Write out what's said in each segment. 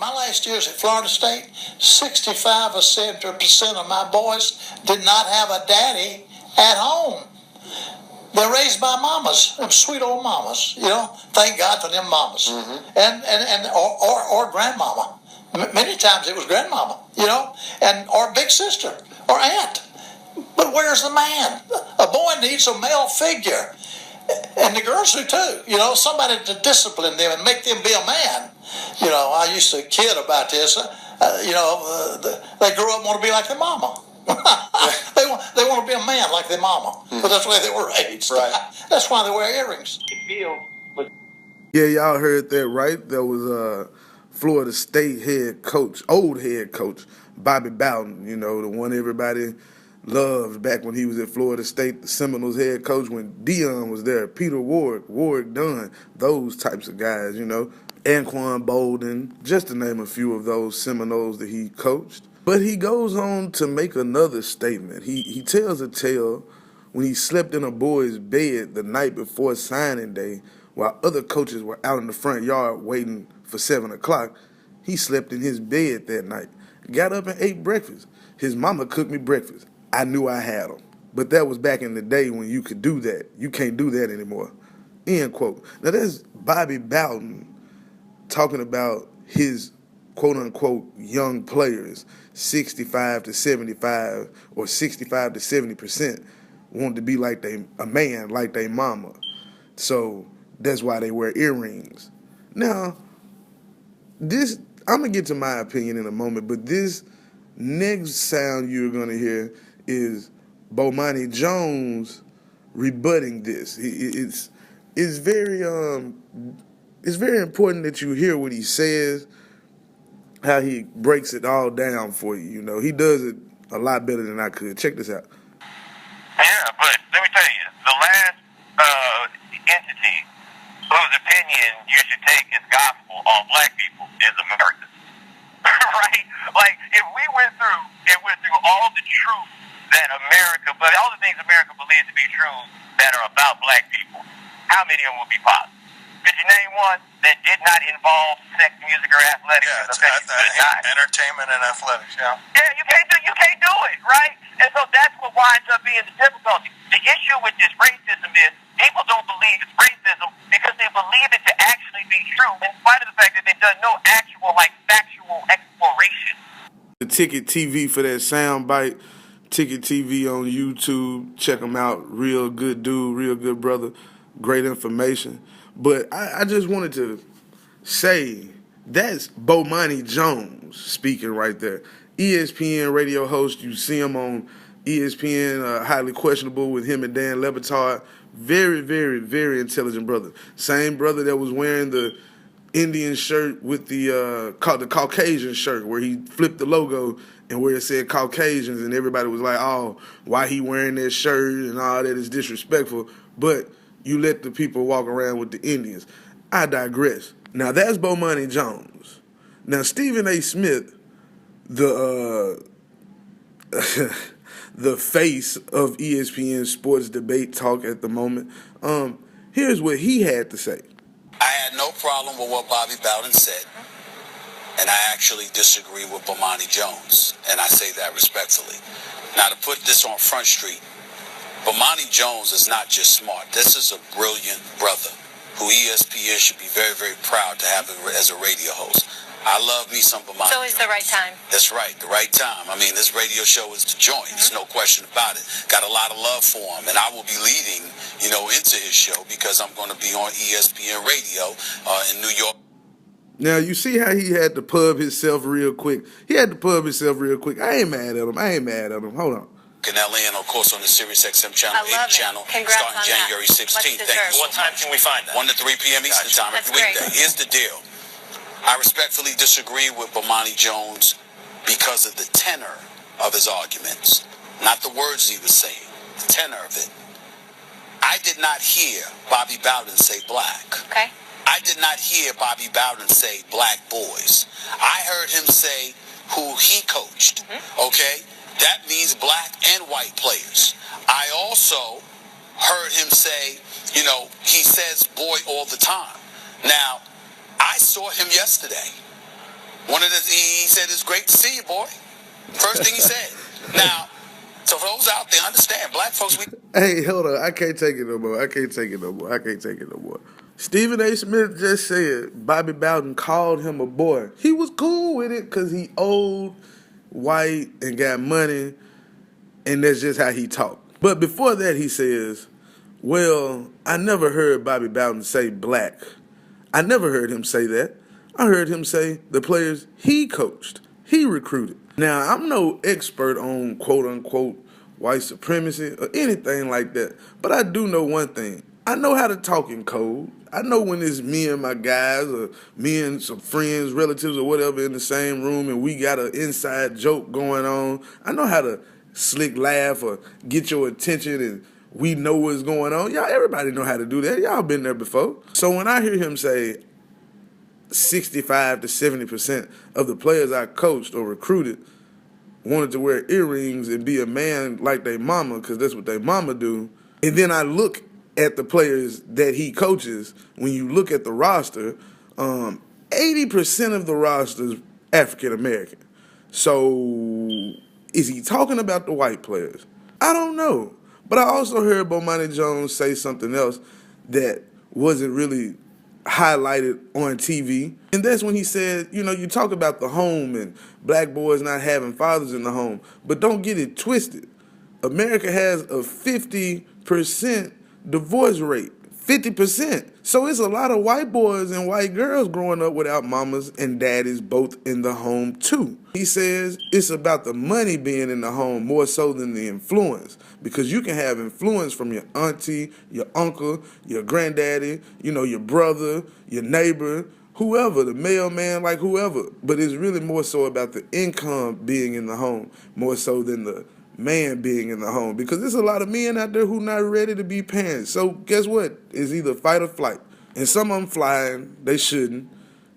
my last years at Florida State, 65 or 70% of my boys did not have a daddy at home. They're raised by mamas, them sweet old mamas, Thank God for them mamas, or grandmama. Many times it was grandmama, or big sister or aunt. But where's the man? A boy needs a male figure, and the girls do too. Somebody to discipline them and make them be a man. I used to kid about this. They grow up and want to be like their mama. they want to be a man like their mama, but that's the way they were raised. Right. That's why they wear earrings. Yeah, y'all heard that right. That was Florida State old head coach, Bobby Bowden. The one everybody loved back when he was at Florida State, the Seminoles head coach when Dion was there, Peter Warwick Dunn, those types of guys. Anquan Bowden, just to name a few of those Seminoles that he coached. But he goes on to make another statement. He tells a tale when he slept in a boy's bed the night before signing day while other coaches were out in the front yard waiting for 7 o'clock. He slept in his bed that night, got up and ate breakfast. His mama cooked me breakfast. I knew I had them. But that was back in the day when you could do that. You can't do that anymore. End quote. Now that's Bobby Bowden talking about his quote-unquote young players, 65 to 75 or 65 to 70% want to be like a man like their mama. So that's why they wear earrings. Now, I'm going to get to my opinion in a moment, but this next sound you're going to hear is Bomani Jones rebutting this. It's very important that you hear what he says, how he breaks it all down for you. He does it a lot better than I could. Check this out. Yeah, but let me tell you, the last entity whose opinion you should take as gospel on black people is America. Right? Like, if we went through all the truth that America, but all the things America believes to be true that are about black people, how many of them would be positive? Could you name one that did not involve sex, music, or athletics? Yeah, entertainment and athletics, yeah. Yeah, you can't do it, right? And so that's what winds up being the difficulty. The issue with this racism is people don't believe it's racism because they believe it to actually be true, in spite of the fact that they've done no actual, factual exploration. The Ticket TV for that sound bite. Ticket TV on YouTube. Check them out. Real good dude, real good brother. Great information. But I just wanted to say that's Bomani Jones speaking right there. ESPN radio host. You see him on ESPN, Highly Questionable with him and Dan Le Batard. Very, very, very intelligent brother. Same brother that was wearing the Indian shirt with the Caucasian shirt where he flipped the logo and where it said Caucasians and everybody was like, oh, why he wearing that shirt and all that is disrespectful. But you let the people walk around with the Indians. I digress. Now, that's Bomani Jones. Now, Stephen A. Smith, the face of ESPN sports debate talk at the moment, here's what he had to say. I had no problem with what Bobby Bowden said, and I actually disagree with Bomani Jones, and I say that respectfully. Now, to put this on Front Street, Bomani Jones is not just smart. This is a brilliant brother who ESPN should be very, very proud to have as a radio host. I love me some Bomani So is Jones. the right time. That's right, the right time. I mean, this radio show is the joint. Mm-hmm. There's no question about it. Got a lot of love for him, and I will be leading, into his show because I'm going to be on ESPN Radio in New York. Now, you see how he had to pub himself real quick. I ain't mad at him. Hold on. In LA and, of course, on the SiriusXM channel, 80 channel, Congrats starting January 16th. Thank you. What time can we find that? 1 to 3 p.m. Eastern time every weekday. Here's the deal. I respectfully disagree with Bomani Jones because of the tenor of his arguments, not the words he was saying, the tenor of it. I did not hear Bobby Bowden say black. Okay. I did not hear Bobby Bowden say black boys. I heard him say who he coached, okay? That means black and white players. I also heard him say, he says boy all the time. Now, I saw him yesterday He said, it's great to see you, boy. First thing he said. Now, so for those out there, understand, black folks, Hey, hold on. I can't take it no more. Stephen A. Smith just said Bobby Bowden called him a boy. He was cool with it because he old, white, and got money, and that's just how he talked. But before that, he says, well, I never heard Bobby Bowden say black. I never heard him say that. I heard him say the players he coached, he recruited. Now, I'm no expert on quote-unquote white supremacy or anything like that, but I do know one thing. I know how to talk in code. I know when it's me and my guys or me and some friends, relatives, or whatever in the same room and we got an inside joke going on. I know how to slick laugh or get your attention and we know what's going on. Y'all, everybody know how to do that. Y'all been there before. So when I hear him say 65 to 70% of the players I coached or recruited wanted to wear earrings and be a man like their mama, because that's what their mama do, and then I look at the players that he coaches, when you look at the roster, 80% of the roster is African American. So is he talking about the white players? I don't know. But I also heard Bomani Jones say something else that wasn't really highlighted on TV. And that's when he said, you talk about the home and black boys not having fathers in the home, but don't get it twisted. America has a 50% divorce rate. 50%. So it's a lot of white boys and white girls growing up without mamas and daddies both in the home too. He says it's about the money being in the home more so than the influence, because you can have influence from your auntie, your uncle, your granddaddy, your brother, your neighbor, whoever, the mailman, like whoever. But it's really more so about the income being in the home, more so than the man being in the home, because there's a lot of men out there who not ready to be parents. So guess what? It's either fight or flight. And some of them flying, they shouldn't.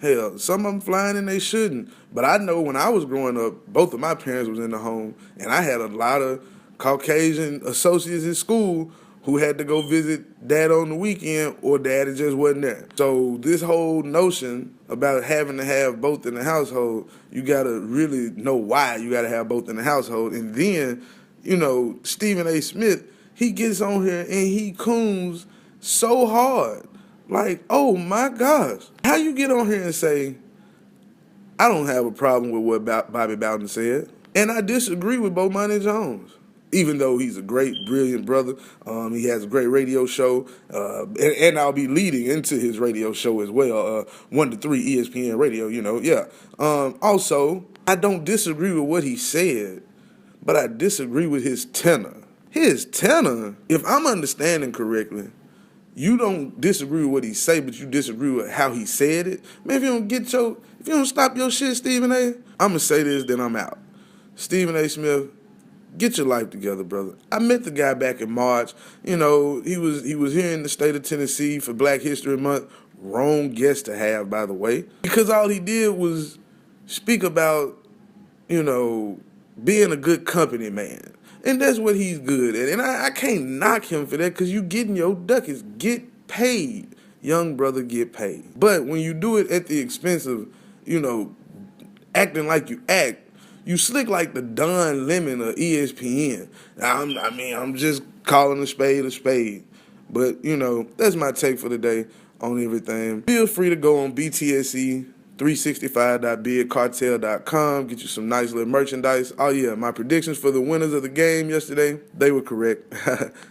Hell, some of them flying and they shouldn't. But I know when I was growing up, both of my parents was in the home, and I had a lot of Caucasian associates in school who had to go visit dad on the weekend, or daddy just wasn't there. So this whole notion about having to have both in the household, you got to really know why you got to have both in the household. And then, Stephen A. Smith, he gets on here and he coons so hard. Like, oh my gosh. How you get on here and say, I don't have a problem with what Bobby Bowden said, and I disagree with Bomani Jones. Even though he's a great, brilliant brother, he has a great radio show, and I'll be leading into his radio show as well, 1 to 3 ESPN Radio, yeah. Also, I don't disagree with what he said, but I disagree with his tenor. His tenor, if I'm understanding correctly, you don't disagree with what he say, but you disagree with how he said it. Man, if you don't stop your shit, Stephen A., I'm going to say this, then I'm out. Stephen A. Smith, get your life together, brother. I met the guy back in March. He was here in the state of Tennessee for Black History Month. Wrong guest to have, by the way. Because all he did was speak about, being a good company man. And that's what he's good at. And I can't knock him for that, because you getting your ducats. Get paid. Young brother, get paid. But when you do it at the expense of, acting like you act, you slick like the Don Lemon of ESPN. I'm just calling a spade a spade. But, that's my take for the day on everything. Feel free to go on BTSE365.bigcartel.com. Get you some nice little merchandise. Oh, yeah, my predictions for the winners of the game yesterday, they were correct.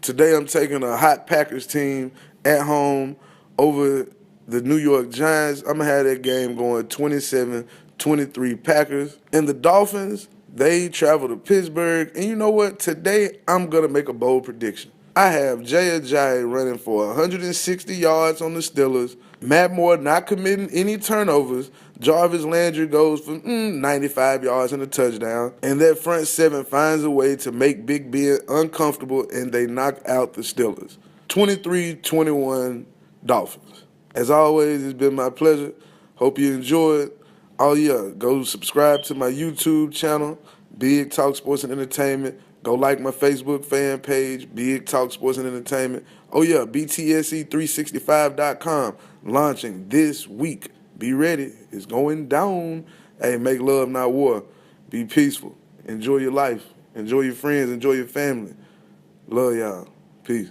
Today I'm taking a hot Packers team at home over the New York Giants. I'm going to have that game going 27-23 Packers. And the Dolphins, they travel to Pittsburgh. And you know what? Today, I'm going to make a bold prediction. I have Jay Ajayi running for 160 yards on the Steelers. Matt Moore not committing any turnovers. Jarvis Landry goes for 95 yards and a touchdown. And that front seven finds a way to make Big Ben uncomfortable, and they knock out the Steelers. 23-21 Dolphins. As always, it's been my pleasure. Hope you enjoyed. Oh, yeah, go subscribe to my YouTube channel, Big Talk Sports and Entertainment. Go like my Facebook fan page, Big Talk Sports and Entertainment. Oh, yeah, BTSE365.com, launching this week. Be ready. It's going down. Hey, make love, not war. Be peaceful. Enjoy your life. Enjoy your friends. Enjoy your family. Love y'all. Peace.